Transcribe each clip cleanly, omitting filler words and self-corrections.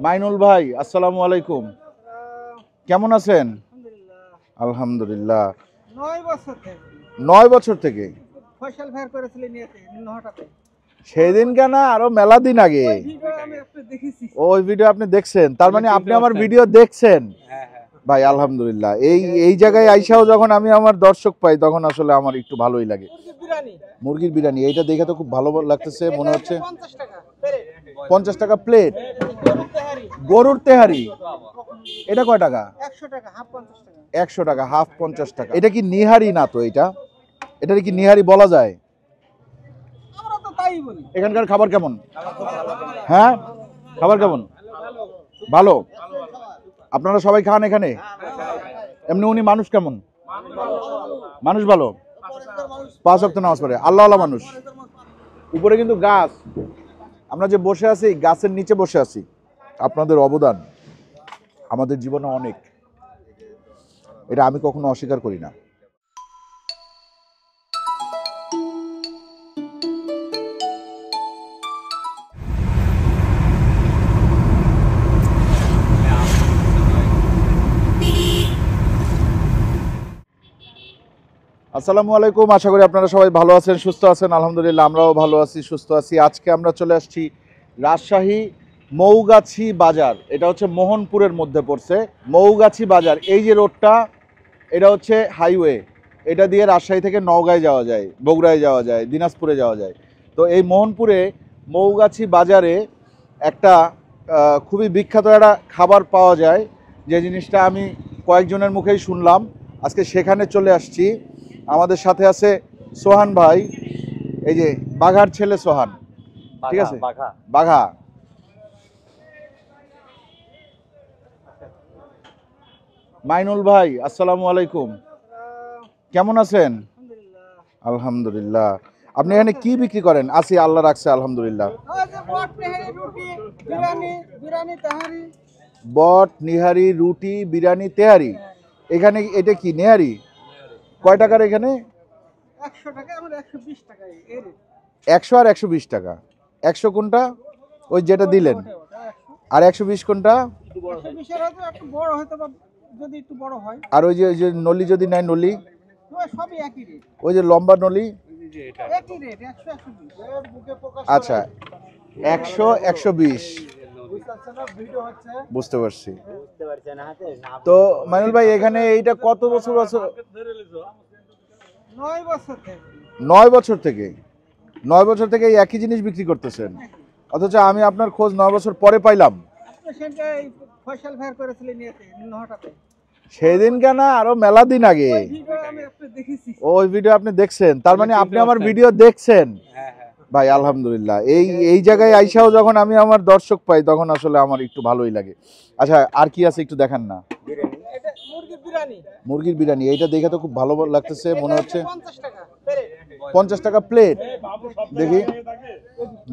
মাইনুল ভাই, আসসালামু আলাইকুম। কেমন আছেন? আলহামদুলিল্লাহ। 9 বছর থেকে ফয়সাল ভাই করেছিলেন নহটাতে। সেদিন কেন আরো মেলা দিন আগে ওই ভিডিও আপনি দেখছেন, তার মানে আপনি আমার ভিডিও দেখছেন। ভাই আলহামদুলিল্লাহ, এই জায়গায় আইসাও যখন আমি আমার দর্শক পাই তখন আসলে আমার একটু ভালোই লাগে। মুরগির বিরিয়ানি, এইটা দেখে তো খুব ভালো লাগতেছে মনে হচ্ছে। 50 টাকা প্লেট। গরুর তেহারি, এটা কয় টাকা? 100 টাকা, হাফ 50 টাকা। এটা কি নিহারি না তো? এটা কি নিহারি বলা যায়? এখানকার খাবার কেমন? হ্যাঁ, খাবার কেমন? ভালো। আপনারা সবাই খান এখানে? এমনি উনি মানুষ কেমন? মানুষ ভালো, 5 ওয়াক্ত নামাজ পড়ে, আল্লাহওয়ালা মানুষ। উপরে কিন্তু গাছ, আমরা যে বসে আছি গাছের নিচে বসে আছি। আপনাদের অবদান আমাদের জীবনে অনেক, এটা আমি কখনো অস্বীকার করি না। আসসালামু আলাইকুম, আশা করি আপনারা সবাই ভালো আছেন, সুস্থ আছেন। আলহামদুলিল্লাহ, আমরাও ভালো আছি, সুস্থ আছি। আজকে আমরা চলে আসছি রাজশাহী মৌগাছি বাজার। এটা হচ্ছে মোহনপুরের মধ্যে পড়ছে মৌগাছি বাজার। এই যে রোডটা, এটা হচ্ছে হাইওয়ে। এটা দিয়ে রাজশাহী থেকে নওগাঁয় যাওয়া যায়, বগুড়ায় যাওয়া যায়, দিনাজপুরে যাওয়া যায়। তো এই মোহনপুরে মৌগাছি বাজারে একটা খুবই বিখ্যাত একটা খাবার পাওয়া যায়, যে জিনিসটা আমি কয়েকজনের মুখেই শুনলাম। আজকে সেখানে চলে আসছি। আমাদের সাথে আছে সোহান ভাই, এই যে বাঘার ছেলে সোহান, ঠিক আছে? বাঘা। মাইনুল ভাই, আসসালামু আলাইকুম। কেমন আছেন? আলহামদুলিল্লাহ। আপনি এখানে কি বিক্রি করেন? আছি, আল্লাহ রাখছে, আলহামদুলিল্লাহ। বট, নিহারি, রুটি, বিরিয়ানি, তেহারি। এখানে এটা কি নেহারি? কয় টাকার এখানে? 100 টাকা, আমরা 120 টাকা। 100 আর 120 টাকা। 100 কোনটা? ওই যেটা দিলেন। আর 120 কোনটা? বড় হয়তো যদি একটু বড় হয়। আর ওই যে নলি যদি নেয়, নলি সবই একই রেট। ওই যে লম্বা নলি একই রেট, 100 120। আচ্ছা, 100 120। বুঝতে পারছি। তো মাইনুল ভাই, এখানে এইটা কত বছর? 9 বছর থেকে। 9 বছর থেকে 9 বছর থেকে এই একই জিনিস বিক্রি করতেছেন, অথচ আমি আপনার খোঁজ 9 বছর পরে পাইলাম। ফয়সাল ভাই করেছিলেন নহটাতে। সেদিন কেন আরো মেলা দিন আগে ওই ভিডিও আপনি দেখছেন, তার মানে আপনি আমার ভিডিও দেখছেন। ভাই আলহামদুলিল্লাহ, এই জায়গায় আইসাও যখন আমি আমার দর্শক পাই তখন আসলে আমার একটু ভালোই লাগে। আচ্ছা, আর কি আছে একটু দেখান না। মুরগির বিরিয়ানি, এইটা দেখে তো খুব ভালো লাগতেছে মনে হচ্ছে। 50 টাকা প্লেট। দেখি,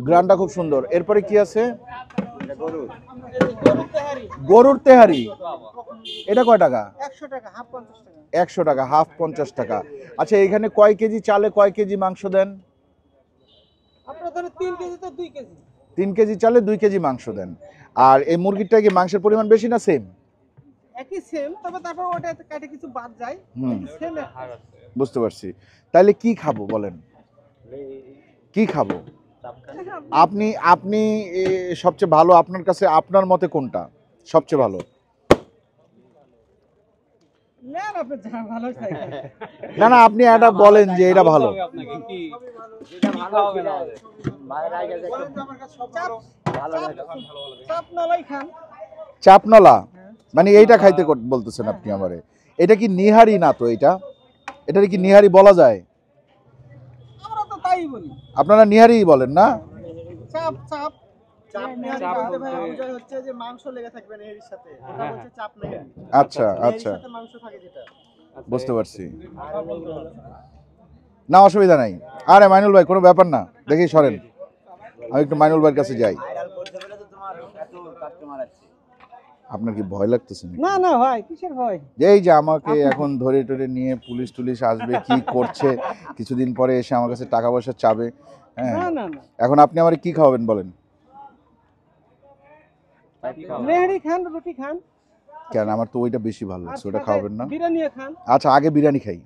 গ্রানটা খুব সুন্দর। এরপরে কি আছে? গরুর তেহারি, এটা কয় টাকা? 100 টাকা, হাফ 50 টাকা। 100 টাকা, হাফ 50 টাকা। আচ্ছা, এখানে কয় কেজি চালে কয় কেজি মাংস দেন? আপনারা ধরেন 3 কেজি তো 2 কেজি। 3 কেজি চালে 2 কেজি মাংস দেন। আর এই মুরগিটা কি মাংসের পরিমাণ বেশি না সেম? একই সেম, তবে তারপর ওটা কাটে কিছু বাদ যায়। সেম। বুঝতে পারছি। তাহলে কি খাবো বলেন, কি খাবো? আপনি সবচেয়ে ভালো, আপনার কাছে আপনার মতে কোনটা সবচেয়ে ভালো? না না, আপনি এটা বলেন যে এটা ভালো। চাপনলা, মানে এইটা খাইতে বলতেছেন আপনি আমারে? এটা কি নিহারি না তো? এটা কি নিহারি বলা যায়? আপনারা নিহারি বলেন না? আচ্ছা আচ্ছা, বুঝতে পারছি। না, অসুবিধা নাই। আরে মাইনুল ভাই, কোনো ব্যাপার না, দেখি সরেন, আমি একটু মাইনুল ভাইয়ের কাছে যাই। আপনার কি ভয় লাগতেছে? না না ভাই, কিসের ভয়? এই যে আমাকে এখন ধরে টরে নিয়ে পুলিশ টুলিশ আসবে, কি করছে, কিছুদিন পরে এসে আমার কাছে টাকা পয়সা চাবে। হ্যাঁ, এখন আপনি আমার কি খাওয়াবেন বলেন? নেহারি খান, রুটি খান, কেন আমার তো ওইটা বেশি ভালো আর লাগছে, ওটা সাথে খাওয়াবেন না? বিরিয়ানিও খান। আচ্ছা আগে বিরিয়ানি খাই,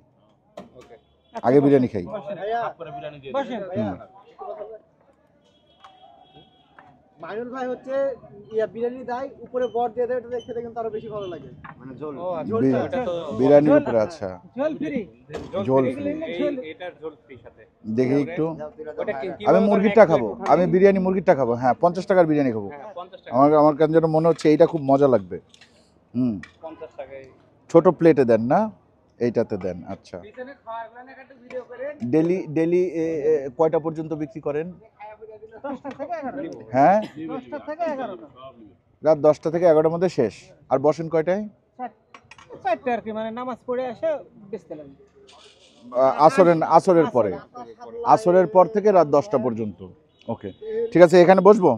আগে বিরিয়ানি খাই। বসেন। হুম। মাইনুল ভাই হচ্ছে বিরিয়ানি দেয়, উপরে বট দিয়ে দেয়, ওটা খেতে কিন্তু আরো বেশি ভালো লাগে। মানে ঝোল। বিরিয়ানির উপরে আচ্ছা ঝোল ফ্রি। ঝোল এগুলো ঝোল। এটার ঝোল ফ্রি সাথে। দেখি একটু। ওটা কি আমি মুরগিরটা খাবো, আমি বিরিয়ানি মুরগিরটা খাবো। হ্যাঁ 50 টাকার বিরিয়ানি খাবো। হ্যাঁ 50 টাকা। আমার কেন যেন মনে হচ্ছে এইটা খুব মজা লাগবে। হুম 50 টাকায়। ছোট প্লেটে দেন না, এইটাতে দেন। আচ্ছা পিছনে খাওয়া এগুলো একটা ভিডিও করেন। ডেলি কয়টা পর্যন্ত বিক্রি করেন? 10টা থেকে 11টা। হ্যাঁ 10টা থেকে 11টা। রাত 10টা থেকে 11টার মধ্যে শেষ। আর বসেন কয়টায়? 4টা আর কি, মানে নামাজ পড়ে এসে বেচতে লাগে। আসরের পরে, আসরের পর থেকে রাত 10টা পর্যন্ত। ওকে ঠিক আছে, এখানে বসবো?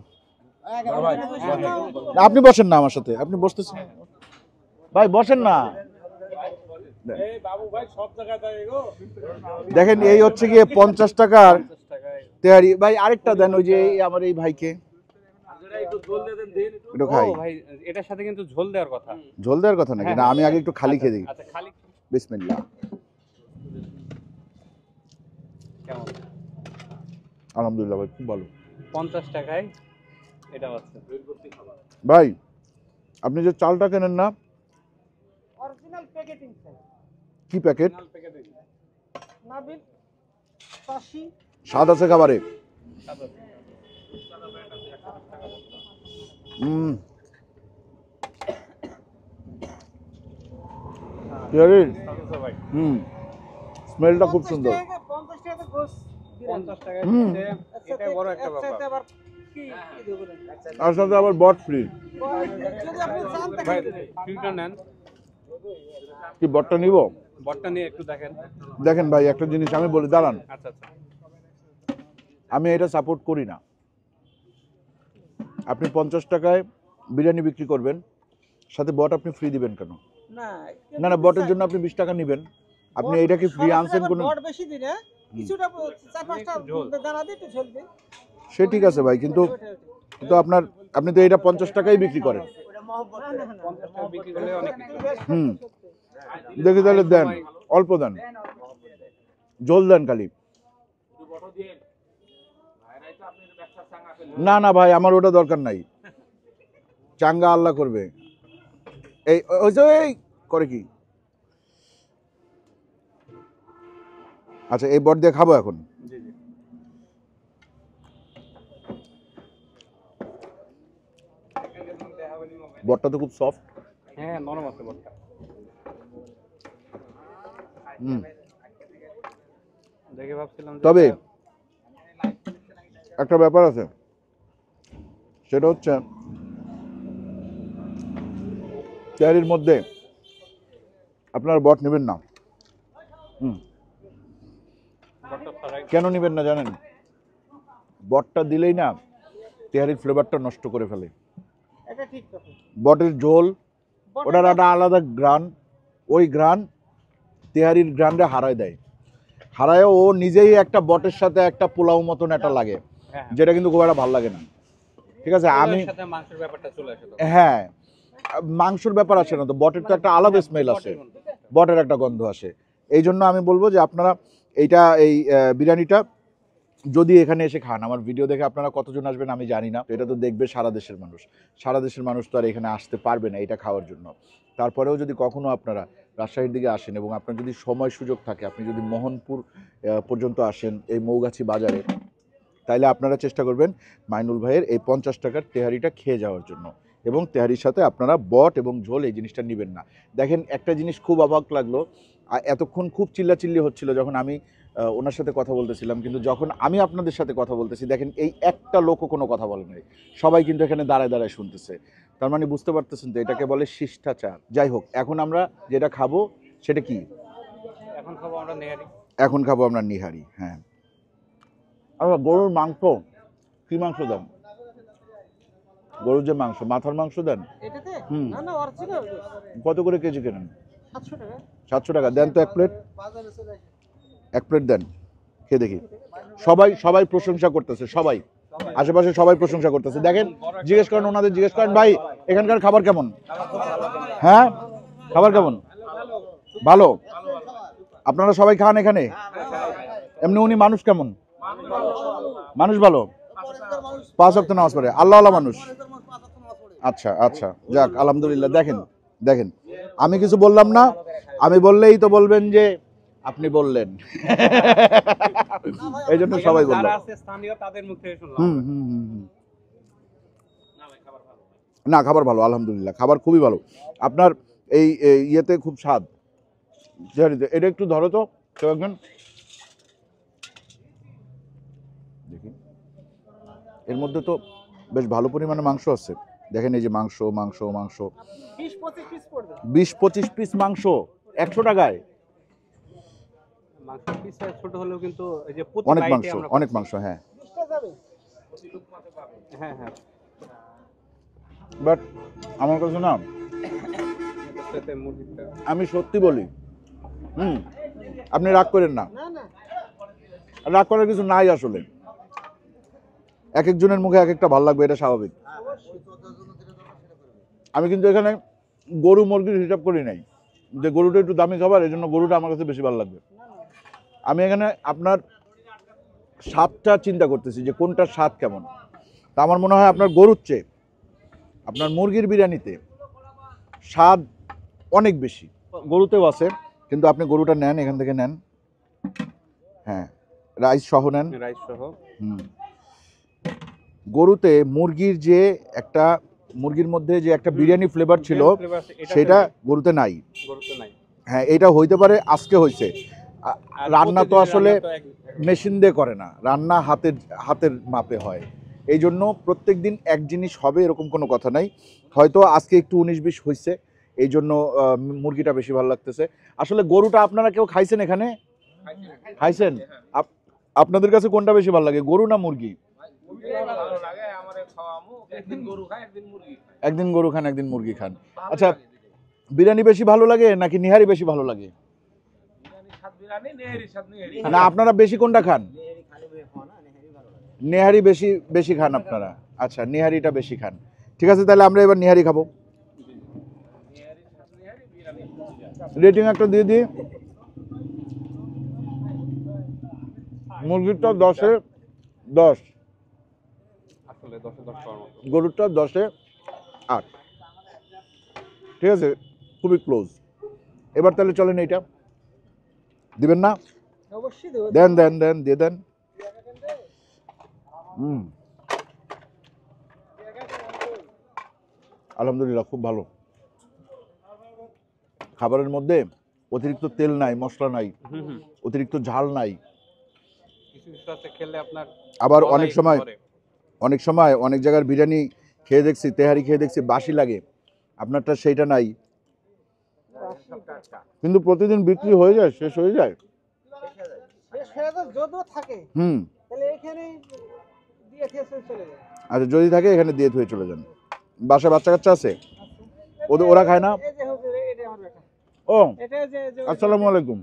আপনি বসেন না আমার সাথে, আপনি বসতেছেন ভাই, বসেন না। দেখেন এই হচ্ছে গিয়ে 50 টাকার তেহারি। ভাই আরেকটা দেন, ওই যে আমার এই ভাইকে একটু খাই। ও ভাই এটার সাথে কিন্তু ঝোল দেওয়ার কথা। ঝোল দেওয়ার কথা নাকি? না আমি আগে একটু খালি খেয়ে দিই। আচ্ছা খালি বিসমিল্লাহ। কেমন? আলহামদুলিল্লাহ ভাই খুব ভালো। 50 টাকায় এটা আছে। ভাই আপনি যে চালটা কেনেন না, অরিজিনাল প্যাকেটিং চাই। কি প্যাকেট? নাবিল 80 স্বাদ আছে খাবারে। স্মেলটা খুব সুন্দর। 50 টাকা গোস। 50 টাকায় হুম। এটা বড় একটা ব্যাপার। আবার কি দেবো? আর সাথে আবার বট ফ্রি। যদি আপনি চান ভাই তাহলে ফিল্টার নেন। কি বটটা নিব? বটটা নিয়ে একটু দেখেন। দেখেন ভাই একটা জিনিস আমি বলি, দাঁড়ান। আচ্ছা আচ্ছা। আমি এটা সাপোর্ট করি না। আপনি 50 টাকায় বিরিয়ানি বিক্রি করবেন, সাথে বট আপনি ফ্রি দিবেন কেন? না না না, বটের জন্য আপনি 20 টাকা নেবেন, আপনি এটা কি ফ্রি আনছেন কোনো? বড় বেশি দিন না, কিছুটা 4-5টা দানা দিতে চলবে। সে ঠিক আছে ভাই, কিন্তু আপনি তো এটা 50 টাকায় বিক্রি করেন। 50 টাকা বিক্রি করলে অনেক কিছু। হুম দেখি তাহলে দেন, অল্প দেন, ঝোল দেন খালি। না না ভাই আমার ওটা দরকার নাই, চাঙ্গা আল্লাহ করবে। এই ওই যে এই করে কি? আচ্ছা এই বট দিয়ে খাবো এখন। জি জি। বটটা তো খুব সফট। হ্যাঁ নরম আছে বটটা। দেখে ভাবছিলাম যে তবে একটা ব্যাপার আছে, সেটা হচ্ছে তেহারির মধ্যে আপনারা বট নেবেন না। বটটা ছাড়াই কেন নেবেন না জানেন? বটটা দিলেই না তেহারির ফ্লেভারটা নষ্ট করে ফেলে। এটা ঠিক কথা। বটের ঝোল ওটার একটা আলাদা গ্রান, ওই গ্রান তেহারির গ্রানটা হারায় দেয়, হারায় ও নিজেই একটা বটের সাথে একটা পোলাও মতন একটা লাগে, হ্যাঁ যেটা কিন্তু খুব একটা ভালো লাগে না। ঠিক আছে আমি এর সাথে মাংসের ব্যাপারটা চলে আসে তো। হ্যাঁ মাংসর ব্যাপার আসে না তো, বটের তো একটা আলাদা স্মেল আসে, বটের একটা গন্ধ আসে। এই জন্য আমি বলবো যে আপনারা এই বিরিয়ানিটা যদি এখানে এসে খান, আমার ভিডিও দেখে আপনারা কতজন আসবেন আমি জানি না, এটা তো দেখবে সারা দেশের মানুষ। সারা দেশের মানুষ তো আর এখানে আসতে পারবে না এটা খাওয়ার জন্য। তারপরেও যদি কখনো আপনারা রাজশাহীর দিকে আসেন এবং আপনার যদি সময় সুযোগ থাকে, আপনি যদি মোহনপুর পর্যন্ত আসেন এই মৌগাছি বাজারে, তাইলে আপনারা চেষ্টা করবেন মাইনুল ভাইয়ের এই 50 টাকার তেহারিটা খেয়ে যাওয়ার জন্য। এবং তেহারির সাথে আপনারা বট এবং ঝোল এই জিনিসটা নেবেন না। দেখেন একটা জিনিস খুব অবাক লাগলো, এতক্ষণ খুব চিল্লাচিল্লি হচ্ছিল যখন আমি ওনার সাথে কথা বলতেছিলাম, কিন্তু যখন আমি আপনাদের সাথে কথা বলতেছি দেখেন এই একটা লোকও কোনো কথা বলে নাই, সবাই কিন্তু এখানে দাঁড়ায় দাঁড়ায় শুনতেছে। তার মানে বুঝতে পারতেছেন তো এটাকে বলে শিষ্টাচার। যাই হোক, এখন আমরা যেটা খাবো সেটা কি? এখন খাবো আমরা নেহারি। এখন খাবো আমরা নিহারি। হ্যাঁ আচ্ছা, গরুর মাংস কি মাংস দেন? গরুর যে মাংস, মাথার মাংস দেন? এটাতে হুম। না না অরিজিনাল কত করে কেজি কেনেন? 700 টাকা। 700 টাকা দেন তো এক প্লেট, বাজারে চলে আসে। এক প্লেট দেন, খেয়ে দেখি। সবাই প্রশংসা করতেছে, সবাই আশেপাশে সবাই প্রশংসা করতেছে। দেখেন, জিজ্ঞেস করেন ওনাদের, জিজ্ঞেস করেন ভাই এখানকার খাবার কেমন? হ্যাঁ, খাবার কেমন? ভালো। আপনারা সবাই খান এখানে? এমনি উনি মানুষ কেমন? মানুষ ভালো, 5 ওয়াক্ত নামাজ পড়ে, আল্লাহওয়ালা মানুষ। আচ্ছা আচ্ছা, যাক আলহামদুলিল্লাহ। দেখেন দেখেন, আমি কিছু বললাম না, আমি বললেই তো বলবেন যে আপনি বললেন। এই জন্য সবাই বলল। যারা আছে স্থানীয় তাদের মুখ থেকে শুনলাম। হুম হুম হুম হুম। না, খাবার ভালো আলহামদুলিল্লাহ, খাবার খুবই ভালো। আপনার এই ইয়েতে খুব স্বাদ। এটা একটু ধরো তো কেউ একজন, দেখি। এর মধ্যে তো বেশ ভালো পরিমাণে মাংস আছে। দেখেন এই যে মাংস মাংস মাংস, 20-25 পিস পড়বে। 20-25 পিস মাংস 100 টাকায়। মাংস পিস ছোট হলেও কিন্তু এই যে প্রতি অনেক বাইটে মাংস, আমরা অনেক মাংস। হ্যাঁ 20টা যাবে। হ্যাঁ হ্যাঁ, বাট আমার কাছে না, এটাতে মুরগিটা আমি সত্যি বলি, আপনি রাগ করেন না, না না, রাগ করার কিছু নাই আসলে। এক একজনের মুখে এক একটা ভালো লাগবে, এটা স্বাভাবিক। আমি কিন্তু এখানে গরু মুরগির হিসাব করি নাই, যে গরুটা একটু দামি খাবার, এই জন্য গরুটা আমার কাছে বেশি ভালো লাগবে। আমি এখানে আপনার স্বাদটা চিন্তা করতেছি যে কোনটার স্বাদ কেমন। তা আমার মনে হয় আপনার গরুর চেয়ে আপনার মুরগির বিরিয়ানিতে স্বাদ অনেক বেশি। গরুতেও আছে, কিন্তু আপনি গরুটা নেন, এখান থেকে নেন। হ্যাঁ, রাইস সহ নেন। রাইস সহ। গরুতে মুরগির যে একটা, মুরগির মধ্যে যে একটা বিরিয়ানি ফ্লেভার ছিল, সেটা গরুতে নাই। গরুতে নাই। হ্যাঁ, এটা হইতে পারে আজকে হয়েছে। আর রান্না তো প্রতিদিন আসলে রান্না তো মেশিন দিয়ে করে না, রান্না হাতের মাপে হয়। এই জন্য প্রত্যেক দিন এক জিনিস হবে এরকম কোনো কথা নাই। হয়তো আজকে একটু 19-20 হয়েছে, এই জন্য মুরগিটা বেশি ভালো লাগতেছে। আসলে গরুটা আপনারা কেউ খাইছেন এখানে? খাইছেন? আপনাদের কাছে কোনটা বেশি ভালো লাগে, গরু না মুরগি? একদিন গরু খান, একদিন মুরগি খান। আচ্ছা, বিরিয়ানি বেশি ভালো লাগে নাকি নিহারি বেশি ভালো লাগে? না, আপনারা বেশি কোনটা খান? নেহারি বেশি বেশি খান আপনারা। আচ্ছা, নেহারিটা বেশি খান। ঠিক আছে, তাহলে আমরা এবার নেহারি খাবো। রেটিং একটা দিয়ে দিই। মুরগিরটা 10-এ 10, আসলে 10-এ 10 পাওয়ার মতো। গরুরটা 10-এ 8। ঠিক আছে, খুবই ক্লোজ। এবার তাহলে চলেন, এইটা দিবেন না? অবশ্যই দেব। দেন দেন দেন, দিয়ে দেন। আলহামদুলিল্লাহ, খুব ভালো। খাবারের মধ্যে অতিরিক্ত তেল নাই, মশলা নাই, অতিরিক্ত ঝাল নাই। কিছু কিছু আছে খেলে আপনার আবার গলায় অনেক সময় ধরে। অনেক জায়গার বিরিয়ানি খেয়ে দেখছি, তেহারি খেয়ে দেখছি বাসি লাগে, আপনারটা সেইটা নাই। কিন্তু প্রতিদিন বিক্রি হয়ে যায়, শেষ হয়ে যায়। শেষ হয়ে তো যদিও থাকে, তাহলে এখানেই দিয়ে খেয়ে চলে যায়। আচ্ছা, যদি থাকে এখানে দিয়ে ধুয়ে চলে যান। বাসায় বাচ্চা কাচ্চা আছে, ওরা খায় না? এই যে হুজুর, এটা আমার বেটা। ও, এটা যে আসসালামু আলাইকুম,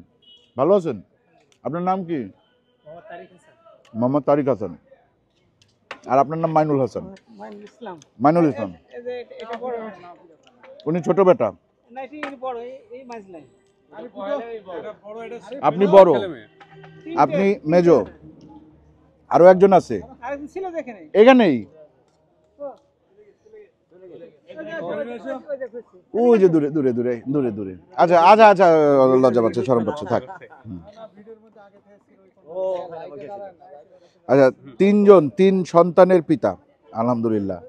ভালো আছেন? আপনার নাম কি? মোহাম্মদ তারিক হাসান। আর আপনার নাম মাইনুল হাসান? মাইনুল ইসলাম। মাইনুল ইসলাম। এই যে এটা বড়, উনি ছোট বেটা, না এটা বড়, এই মাঝলাই। আপনি বড়, আপনি মেজো, আরো একজন আছে আরেকজন ছিল যেখানে। এখানেই, ওই যে দূরে দূরে দূরে দূরে দূরে। আচ্ছা আচ্ছা আচ্ছা, লজ্জা পাচ্ছে, শরম পাচ্ছে, থাক। আচ্ছা, 3 জন, 3 সন্তানের পিতা, আলহামদুলিল্লাহ।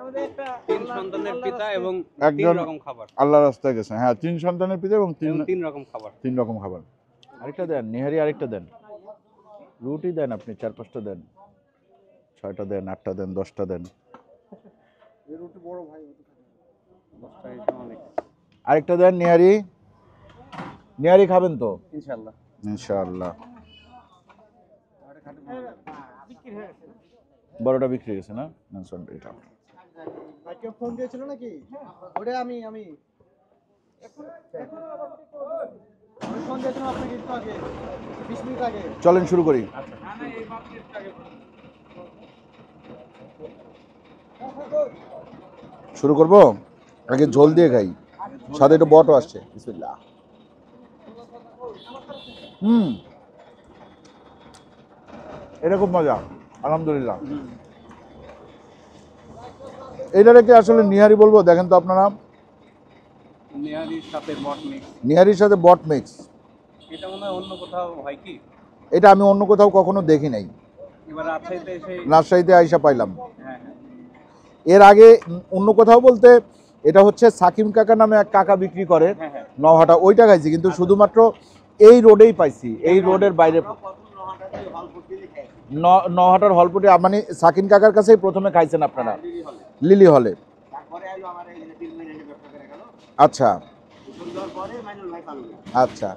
আমাদের একটা 3 সন্তানের পিতা এবং 3 একজন রকম খাবার। আল্লাহর রাস্তায় গেছে। হ্যাঁ, 3 সন্তানের পিতা এবং 3 রকম খাবার। 3 রকম খাবার। আরেকটা দেন, নেহারি আরেকটা দেন, রুটি দেন, আপনি 4-5টা দেন, 6টা দেন, 8টা দেন, 10টা দেন। রুটি বড় ভাই, 10টা এটা অনেক। আরেকটা দেন নেহারি। নেহারি খাবেন তো? ইনশাআল্লাহ। ইনশাআল্লাহ। বিক্রি হয়ে গেছে। বড়টা বিক্রি হয়ে গেছে না? না, সরি, এটা ভাইকে ফোন দিয়েছিল নাকি? ওটা আমি এখন আবার ফোন দিয়েছিল আপনাকে একটু আগে, 20 মিনিট আগে। চলেন শুরু করি। শুরু করব, আগে ঝোল দিয়ে খাই, সাথে একটু বটও আসছে। বিসমিল্লাহ। এটা খুব মজা, আলহামদুলিল্লাহ। এটারে কি আসলে নিহারি বলবো? দেখেন তো আপনারা, নিহারির সাথে বট মিক্স। নিহারির সাথে বট মিক্স, এটা মনে হয় অন্য কোথাও হয় কি? এটা আমি অন্য কোথাও কখনো দেখি নাই। এবার রাজশাহীতে এসে রাজশাহীতে আইসা পাইলাম। হ্যাঁ হ্যাঁ এর আগে অন্য কোথাও বলতে এটা হচ্ছে সাকিম কাকা নামে এক কাকা বিক্রি করে হ্যাঁ হ্যাঁ নহাটা, ওইটা খাইছি, কিন্তু শুধুমাত্র এই রোডেই পাইছি, এই রোডের বাইরে। নহাটার হলপুটি মানে সাকিম কাকার কাছেই প্রথমে খাইছেন আপনারা, লিলি হলে। আচ্ছা আচ্ছা।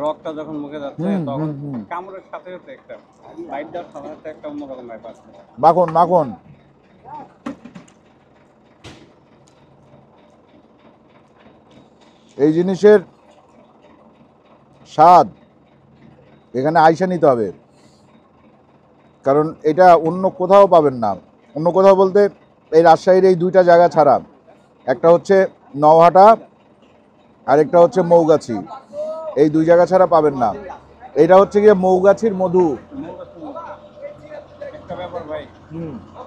রকটা যখন মুখে যাচ্ছে তখন কামড়ের সাথে সাথে একটা বাইট দেওয়ার সাথে সাথে একটা অন্যরকম ব্যাপার আছে। মাখন মাখন। এই জিনিসের স্বাদ এখানে আইসা নিতে হবে, কারণ এটা অন্য কোথাও পাবেন না। অন্য কোথাও বলতে এই রাজশাহীর এই দুইটা জায়গা ছাড়া, একটা হচ্ছে নওহাটা আর একটা হচ্ছে মৌগাছি, এই দুই জায়গা ছাড়া পাবেন না। এটা হচ্ছে গিয়ে মৌগাছির মধু। একটা ব্যাপার ভাই,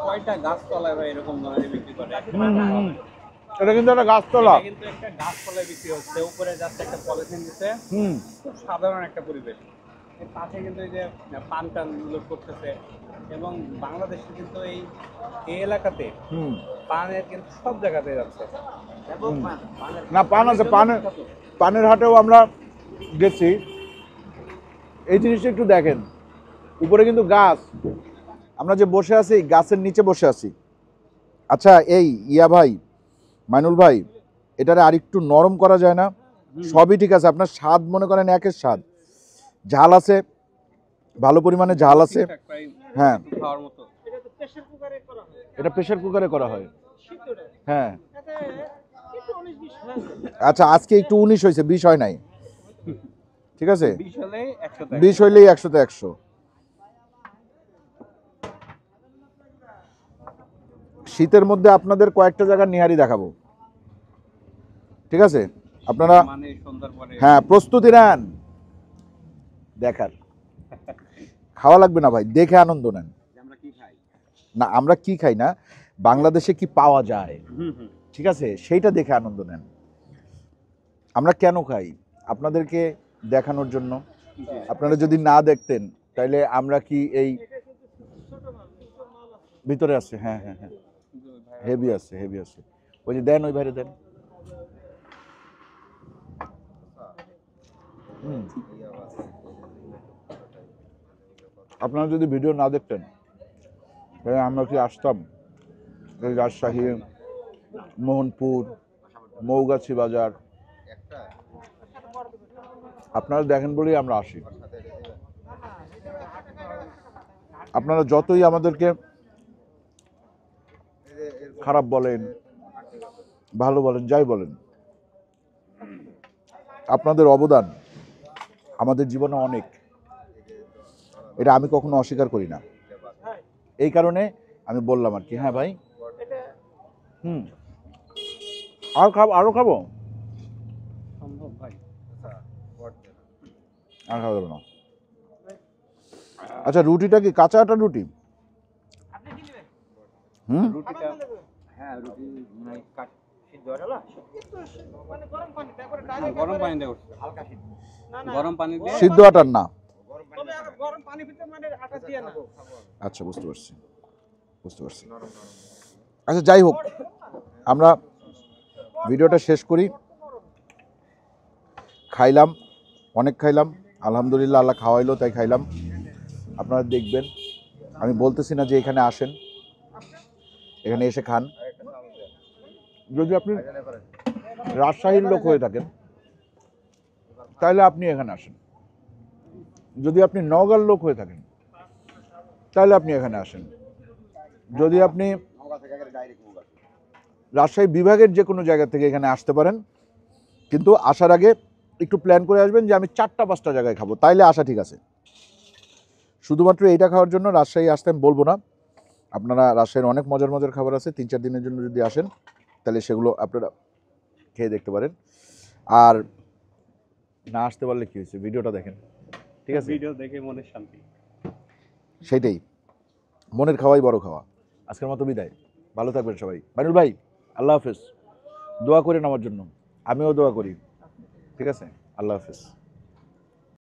কয়টা গাছতলায় ভাই এরকম ধরনের বিক্রি করে? এটা কিন্তু একটা গাছতলা, এটা কিন্তু একটা গাছতলায় বিক্রি হচ্ছে, উপরে যাচ্ছে একটা পলিথিন দিচ্ছে, খুব সাধারণ একটা পরিবেশ। এর পাশে কিন্তু এই যে পান টান লোড করতেছে, এবং বাংলাদেশে কিন্তু এই এলাকাতে পানের কিন্তু সব জায়গাতে যাচ্ছে। না পান আছে, পানের হাটেও আমরা গেছি। এই জিনিসটা একটু দেখেন, উপরে কিন্তু গাছ, আমরা যে বসে আছি গাছের নিচে বসে আছি। আচ্ছা এই ইয়া ভাই, মাইনুল ভাই, এটারে আরেকটু নরম করা যায় না? সবই ঠিক আছে, আপনার স্বাদ মনে করেন একের স্বাদ, ঝাল আছে, ভালো পরিমাণে ঝাল আছে। হ্যাঁ, খাওয়ার মতো। এটা প্রেসার কুকারে করা হয়। সিদ্ধটা হ্যাঁ, এতে একটু 19-20 হয়ে যায়। আচ্ছা আজকে একটু 19 হয়েছে, 20 হয় নাই, ঠিক আছে? 20 হলেই 100 টাকা। 20 হইলেই 100-তে 100। শীতের মধ্যে আপনাদের কয়েকটা জায়গা নিহারি দেখাবো, ঠিক আছে? আপনারা মানে সন্ধ্যার পরে হ্যাঁ প্রস্তুতি নেন দেখার। খাওয়া লাগবে না ভাই, দেখে আনন্দ নেন। আমরা কি খাই? না আমরা কি খাই না, বাংলাদেশে কি পাওয়া যায়, ঠিক আছে, সেইটা দেখে আনন্দ নেন। আমরা কেন খাই? আপনাদেরকে দেখানোর জন্য। আপনারা যদি না দেখতেন তাহলে আমরা কি এই ভিতরে আছে? হ্যাঁ হ্যাঁ হ্যাঁ, হেভি আছে, হেভি আছে। ওই যে দেন, ওই বাইরে দেন। আপনারা যদি ভিডিও না দেখতেন তাহলে আমরা কি আসতাম এই রাজশাহী, মোহনপুর, মৌগাছি বাজার? আপনারা দেখেন বলেই আমরা আসি। আপনারা যতই আমাদেরকে খারাপ বলেন, ভালো বলেন, যাই বলেন, আপনাদের অবদান আমাদের জীবনে অনেক, এটা আমি কখনো অস্বীকার করি না। এই কারণে আমি বললাম আর কি। হ্যাঁ ভাই, আর খাবো, আরো খাবো, সম্ভব ভাই? আর খাওয়া যাবে না। আচ্ছা রুটিটা কি কাঁচা আটার রুটি? রুটিটা হ্যাঁ, রুটি মানে কাট সিদ্ধ হলো, একটু মানে গরম পানি, তারপরে ডাইরেক্ট গরম পানি দিয়ে করতে হালকা সিদ্ধ, গরম পানি দিয়ে সিদ্ধ আটার না? তবে আগে গরম পানি ভিতরে মানে আটা দিয়ে না। আচ্ছা বুঝতে পারছি, বুঝতে পারছি। আচ্ছা যাই হোক, আমরা ভিডিওটা শেষ করি। খাইলাম, অনেক খাইলাম, আলহামদুলিল্লাহ, আল্লাহ খাওয়াইলো তাই খাইলাম। আপনারা দেখবেন, আমি বলতেছি না যে এখানে আসেন, এখানে এসে খান। যদি আপনি রাজশাহীর লোক হয়ে থাকেন তাহলে আপনি এখানে আসেন, যদি আপনি নওগাঁর লোক হয়ে থাকেন তাহলে আপনি এখানে আসেন, যদি আপনি রাজশাহী বিভাগের যে কোনো জায়গা থেকে এখানে আসতে পারেন। কিন্তু আসার আগে একটু প্ল্যান করে আসবেন যে আমি 4টা 5টা জায়গায় খাবো, তাইলে আসা ঠিক আছে। শুধুমাত্র এইটা খাওয়ার জন্য রাজশাহী আসতে আমি বলবো না, আপনারা রাজশাহীর অনেক মজার মজার খাবার আছে, 3-4 দিনের জন্য যদি আসেন তাহলে সেগুলো আপনারা খেয়ে দেখতে পারেন। আর না আসতে পারলে কি হয়েছে, ভিডিওটা দেখেন, ঠিক আছে? ভিডিও দেখে মনের শান্তি। সেইটাই, মনের খাওয়াই বড় খাওয়া। আজকের মতো বিদায়, ভালো থাকবেন সবাই। মাইনুল ভাই আল্লাহ হাফেজ, দোয়া করেন আমার জন্য, আমিও দোয়া করি, ঠিক আছে? আল্লাহ হাফেজ।